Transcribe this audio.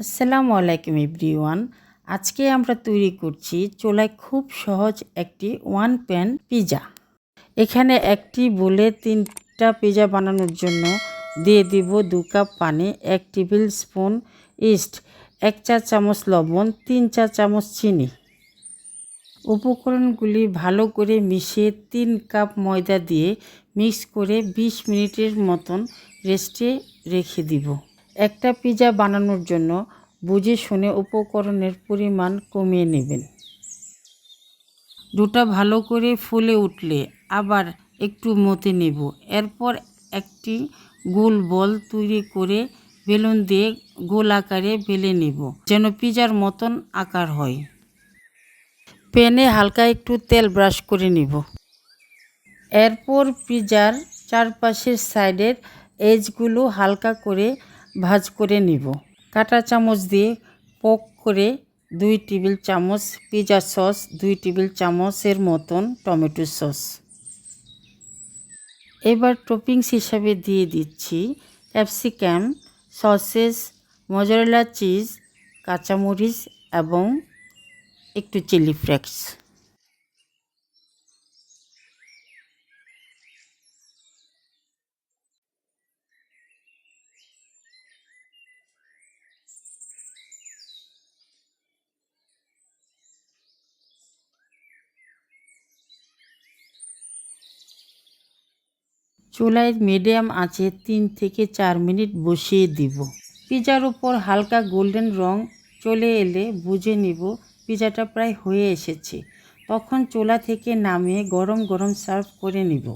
আসসালামু আলাইকুম এভরিওয়ান। আজকে আমরা তৈরি করছি চুলায় খুব সহজ একটি ওয়ান প্যান পিৎজা। এখানে একটি বলে 3টা পিৎজা বানানোর জন্য দিয়ে দিব 2 কাপ পানি, 1 টেবিল স্পুন ইস্ট, 1 চা চামচ লবণ, 3 চা চামচ চিনি। উপকরণগুলি ভালো করে মিশিয়ে 3 কাপ ময়দা দিয়ে মিক্স করে 20 মিনিটের মতন রেস্টে রেখে দিব। একটা পিৎজা বানানোর জন্য বুঝে শুনে উপকরণের পরিমাণ কমিয়ে নেবেন। ডোটা ভালো করে ফুলে উঠলে আবার একটু মতে নেব। এরপর একটি গোল বল তৈরি করে বেলুন দিয়ে গোল আকারে বেলে নেব, যেন পিৎজার মতন আকার হয়। প্যানে হালকা একটু তেল ব্রাশ করে নেব। এরপর পিৎজার চারপাশের সাইডের এজগুলো হালকা করে ভাঁজ করে নেব। কাঁটা চামচ দিয়ে পোক করে 2 টেবিল চামচ পিৎজা সস, 2 টেবিল চামচের মতন টমেটো সস। এবার টপিংস হিসাবে দিয়ে দিচ্ছি ক্যাপসিকাম, সসেস, মোজারেলা চিজ, কাঁচামরিচ এবং একটু চিলি ফ্লেক্স। চুলায় মিডিয়াম আঁচে 3 থেকে 4 মিনিট বসিয়ে দিব। পিৎজার উপর হালকা গোল্ডেন রং চলে এলে বুঝে নিব পিৎজাটা প্রায় হয়ে এসেছে। তখন চুলা থেকে নামিয়ে গরম গরম সার্ভ করে নিব।